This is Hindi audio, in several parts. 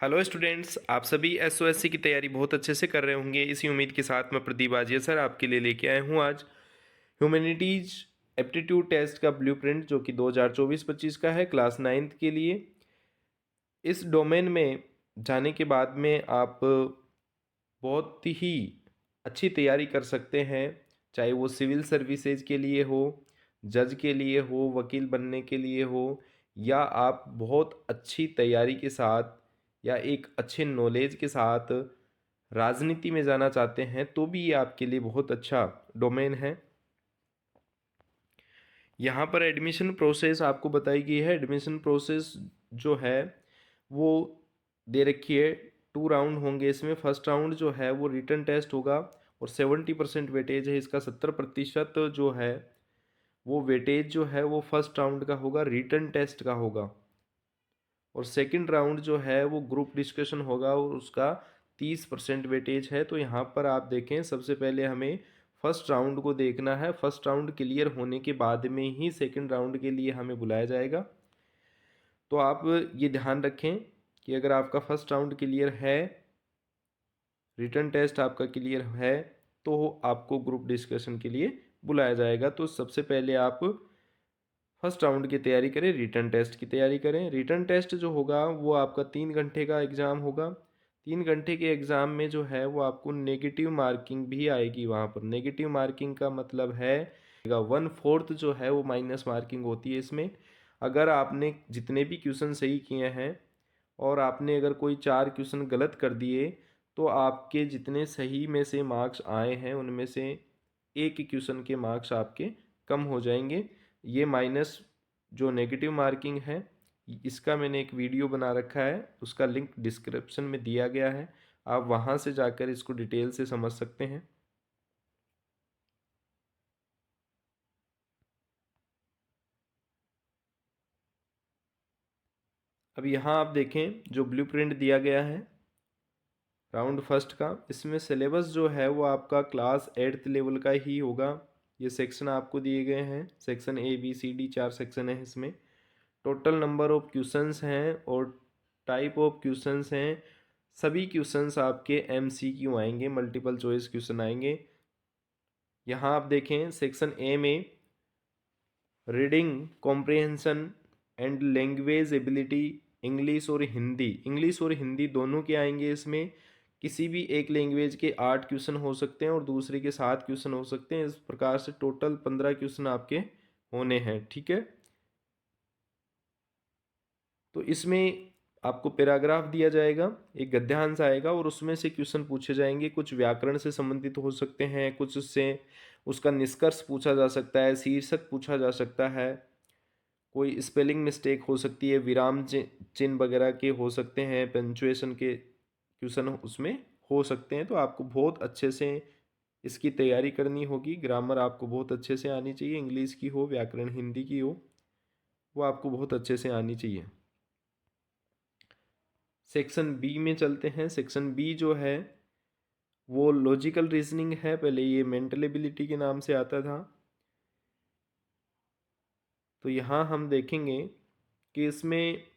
हेलो स्टूडेंट्स, आप सभी एसओएससी की तैयारी बहुत अच्छे से कर रहे होंगे। इसी उम्मीद के साथ मैं प्रदीप आजिया सर आपके लिए लेके आया हूँ आज ह्यूमैनिटीज एप्टीट्यूड टेस्ट का ब्लूप्रिंट जो कि 2024-25 का है क्लास 9th के लिए। इस डोमेन में जाने के बाद में आप बहुत ही अच्छी तैयारी कर सकते हैं, चाहे वो सिविल सर्विसेज के लिए हो, जज के लिए हो, वकील बनने के लिए हो, या आप बहुत अच्छी तैयारी के साथ या एक अच्छे नॉलेज के साथ राजनीति में जाना चाहते हैं तो भी ये आपके लिए बहुत अच्छा डोमेन है। यहाँ पर एडमिशन प्रोसेस आपको बताई गई है। एडमिशन प्रोसेस जो है वो दे रखी है। 2 राउंड होंगे इसमें। फर्स्ट राउंड जो है वो रिटन टेस्ट होगा और 70% वेटेज है इसका। 70% जो है वो वेटेज जो है वो फर्स्ट राउंड का होगा, रिटन टेस्ट का होगा। और सेकंड राउंड जो है वो ग्रुप डिस्कशन होगा और उसका 30% वेटेज है। तो यहाँ पर आप देखें, सबसे पहले हमें फर्स्ट राउंड को देखना है। फर्स्ट राउंड क्लियर होने के बाद में ही सेकंड राउंड के लिए हमें बुलाया जाएगा। तो आप ये ध्यान रखें कि अगर आपका फर्स्ट राउंड क्लियर है, रिटन टेस्ट आपका क्लियर है, तो आपको ग्रुप डिस्कशन के लिए बुलाया जाएगा। तो सबसे पहले आप फर्स्ट राउंड की तैयारी करें, रिटन टेस्ट की तैयारी करें। रिटन टेस्ट जो होगा वो आपका 3 घंटे का एग्ज़ाम होगा। 3 घंटे के एग्ज़ाम में जो है वो आपको नेगेटिव मार्किंग भी आएगी। वहाँ पर नेगेटिव मार्किंग का मतलब है 1/4 जो है वो माइनस मार्किंग होती है इसमें। अगर आपने जितने भी क्वेश्चन सही किए हैं और आपने अगर कोई 4 क्वेश्चन गलत कर दिए तो आपके जितने सही में से मार्क्स आए हैं उनमें से एक क्वेश्चन के मार्क्स आपके कम हो जाएंगे। ये माइनस जो नेगेटिव मार्किंग है, इसका मैंने एक वीडियो बना रखा है, उसका लिंक डिस्क्रिप्शन में दिया गया है। आप वहाँ से जाकर इसको डिटेल से समझ सकते हैं। अब यहाँ आप देखें जो ब्लूप्रिंट दिया गया है राउंड फर्स्ट का, इसमें सिलेबस जो है वो आपका क्लास 8th लेवल का ही होगा। ये सेक्शन आपको दिए गए हैं। Section A B C D 4 section है इसमें। टोटल नंबर ऑफ क्वेश्चंस हैं और टाइप ऑफ क्वेश्चंस हैं। सभी क्वेश्चंस आपके MCQ आएंगे, मल्टीपल चॉइस क्वेश्चन आएंगे। यहाँ आप देखें सेक्शन A में reading comprehension and language ability, English और हिंदी दोनों के आएंगे इसमें। किसी भी एक लैंग्वेज के 8 क्वेश्चन हो सकते हैं और दूसरे के 7 क्वेश्चन हो सकते हैं। इस प्रकार से टोटल 15 क्वेश्चन आपके होने हैं। ठीक है, तो इसमें आपको पैराग्राफ दिया जाएगा, एक गद्यांश आएगा और उसमें से क्वेश्चन पूछे जाएंगे। कुछ व्याकरण से संबंधित हो सकते हैं, कुछ उससे उसका निष्कर्ष पूछा जा सकता है, शीर्षक पूछा जा सकता है, कोई स्पेलिंग मिस्टेक हो सकती है, विराम चिन्ह वगैरह के हो सकते हैं, पंचुएशन के क्वेश्चन उसमें हो सकते हैं। तो आपको बहुत अच्छे से इसकी तैयारी करनी होगी। ग्रामर आपको बहुत अच्छे से आनी चाहिए, इंग्लिश की हो, व्याकरण हिंदी की हो, वो आपको बहुत अच्छे से आनी चाहिए। सेक्शन बी में चलते हैं। सेक्शन बी जो है वो लॉजिकल रीजनिंग है। पहले ये मेंटल एबिलिटी के नाम से आता था। तो यहाँ हम देखेंगे कि इसमें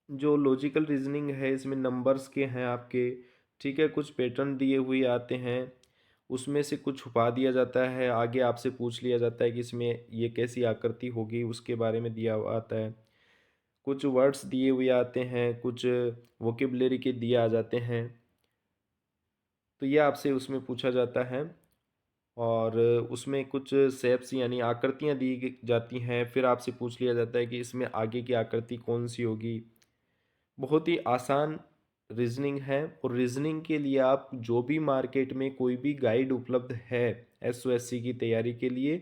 जो लॉजिकल रीजनिंग है इसमें नंबर्स के हैं आपके। ठीक है, कुछ पैटर्न दिए हुए आते हैं, उसमें से कुछ छुपा दिया जाता है, आगे आपसे पूछ लिया जाता है कि इसमें ये कैसी आकृति होगी, उसके बारे में दिया हुआ आता है। कुछ वर्ड्स दिए हुए आते हैं, कुछ वोकेबलरी के दिए आ जाते हैं। तो ये आपसे उसमें पूछा जाता है और उसमें कुछ शेप्स यानी आकृतियाँ दी जाती हैं। फिर आपसे पूछ लिया जाता है कि इसमें आगे की आकृति कौन सी होगी। बहुत ही आसान रीजनिंग है। और रीजनिंग के लिए आप जो भी मार्केट में कोई भी गाइड उपलब्ध है SOSC की तैयारी के लिए,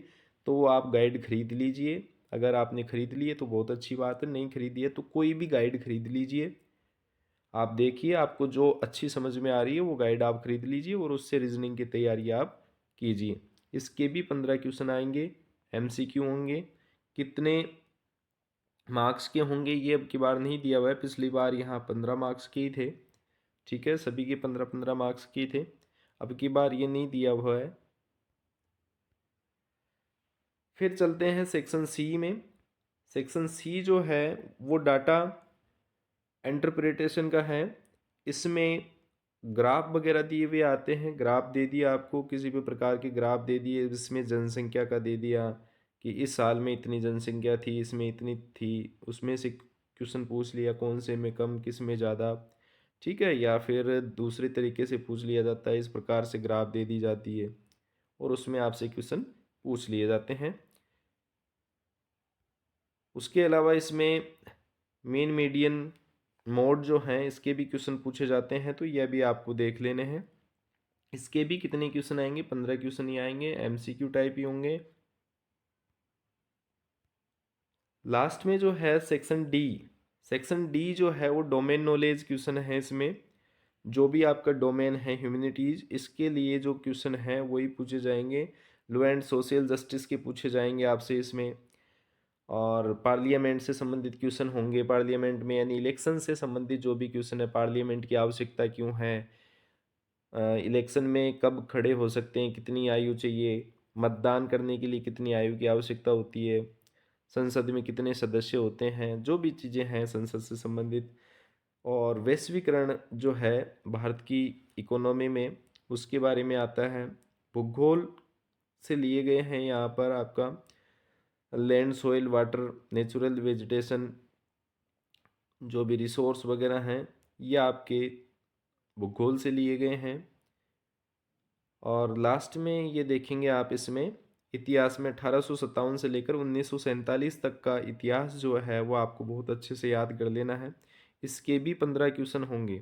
तो वो आप गाइड खरीद लीजिए। अगर आपने खरीद लिए तो बहुत अच्छी बात है, नहीं खरीदी है तो कोई भी गाइड खरीद लीजिए। आप देखिए, आपको जो अच्छी समझ में आ रही है वो गाइड आप खरीद लीजिए और उससे रीजनिंग की तैयारी आप कीजिए। इसके भी 15 क्वेश्चन आएंगे, MCQ होंगे। कितने मार्क्स के होंगे ये अब की बार नहीं दिया हुआ है। पिछली बार यहाँ 15 मार्क्स के ही थे। ठीक है, सभी के 15-15 मार्क्स के थे। अब की बार ये नहीं दिया हुआ है। फिर चलते हैं सेक्शन सी में। सेक्शन सी जो है वो डाटा इंटरप्रिटेशन का है, इसमें ग्राफ वगैरह दिए हुए आते हैं। ग्राफ दे दिया आपको, किसी भी प्रकार के ग्राफ दे दिए, इसमें जनसंख्या का दे दिया कि इस साल में इतनी जनसंख्या थी, इसमें इतनी थी, उसमें से क्वेश्चन पूछ लिया कौन से में कम किस में ज़्यादा, ठीक है। या फिर दूसरे तरीके से पूछ लिया जाता है, इस प्रकार से ग्राफ दे दी जाती है और उसमें आपसे क्वेश्चन पूछ लिए जाते हैं। उसके अलावा इसमें मीन मीडियन मोड जो हैं इसके भी क्वेश्चन पूछे जाते हैं, तो यह भी आपको देख लेने हैं। इसके भी कितने क्वेश्चन आएंगे, 15 क्वेश्चन ही आएंगे, एमसीक्यू टाइप ही होंगे। लास्ट में जो है सेक्शन डी, सेक्शन डी जो है वो डोमेन नॉलेज क्वेश्चन है। इसमें जो भी आपका डोमेन है ह्यूमैनिटीज़, इसके लिए जो क्वेश्चन हैं वही पूछे जाएंगे। लॉ एंड सोशल जस्टिस के पूछे जाएंगे आपसे इसमें। और पार्लियामेंट से संबंधित क्वेश्चन होंगे, पार्लियामेंट में यानी इलेक्शन से संबंधित जो भी क्वेश्चन है, पार्लियामेंट की आवश्यकता क्यों है, इलेक्शन में कब खड़े हो सकते हैं, कितनी आयु चाहिए, मतदान करने के लिए कितनी आयु की आवश्यकता होती है, संसद में कितने सदस्य होते हैं, जो भी चीज़ें हैं संसद से संबंधित। और वैश्वीकरण जो है भारत की इकोनॉमी में, उसके बारे में आता है। भूगोल से लिए गए हैं यहाँ पर आपका land, soil, water, natural vegetation, जो भी रिसोर्स वगैरह हैं ये आपके भूगोल से लिए गए हैं। और लास्ट में ये देखेंगे आप इसमें इतिहास में 1857 से लेकर 1947 तक का इतिहास जो है वो आपको बहुत अच्छे से याद कर लेना है। इसके भी 15 क्वेश्चन होंगे।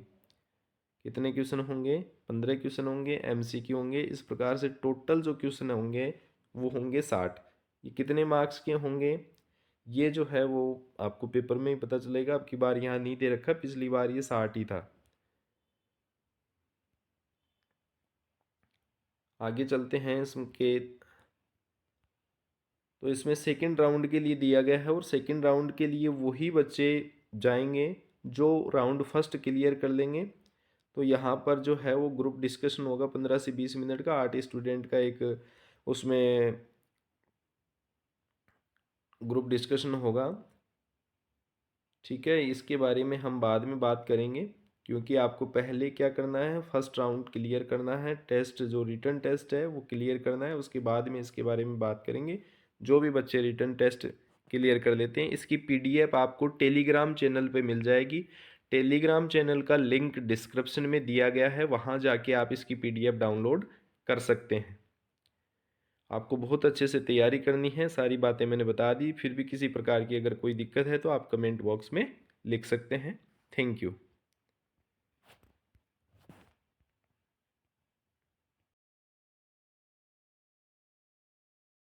कितने क्वेश्चन होंगे, 15 क्वेश्चन होंगे, एमसीक्यू होंगे। इस प्रकार से टोटल जो क्वेश्चन होंगे वो होंगे 60। ये कितने मार्क्स के होंगे ये जो है वो आपको पेपर में ही पता चलेगा। अब की बार यहाँ नहीं दे रखा, पिछली बार ये 60 ही था। आगे चलते हैं इसके। तो इसमें सेकंड राउंड के लिए दिया गया है और सेकंड राउंड के लिए वही बच्चे जाएंगे जो राउंड फर्स्ट क्लियर कर लेंगे। तो यहाँ पर जो है वो ग्रुप डिस्कशन होगा 15 से 20 मिनट का। 8 स्टूडेंट का एक उसमें ग्रुप डिस्कशन होगा, ठीक है। इसके बारे में हम बाद में बात करेंगे, क्योंकि आपको पहले क्या करना है, फर्स्ट राउंड क्लियर करना है, टेस्ट जो रिटन टेस्ट है वो क्लियर करना है। उसके बाद में इसके बारे में बात करेंगे। जो भी बच्चे रिटन टेस्ट क्लियर कर लेते हैं, इसकी पीडीएफ आपको टेलीग्राम चैनल पे मिल जाएगी। टेलीग्राम चैनल का लिंक डिस्क्रिप्शन में दिया गया है, वहाँ जाके आप इसकी पीडीएफ डाउनलोड कर सकते हैं। आपको बहुत अच्छे से तैयारी करनी है, सारी बातें मैंने बता दी। फिर भी किसी प्रकार की अगर कोई दिक्कत है तो आप कमेंट बॉक्स में लिख सकते हैं। Thank you.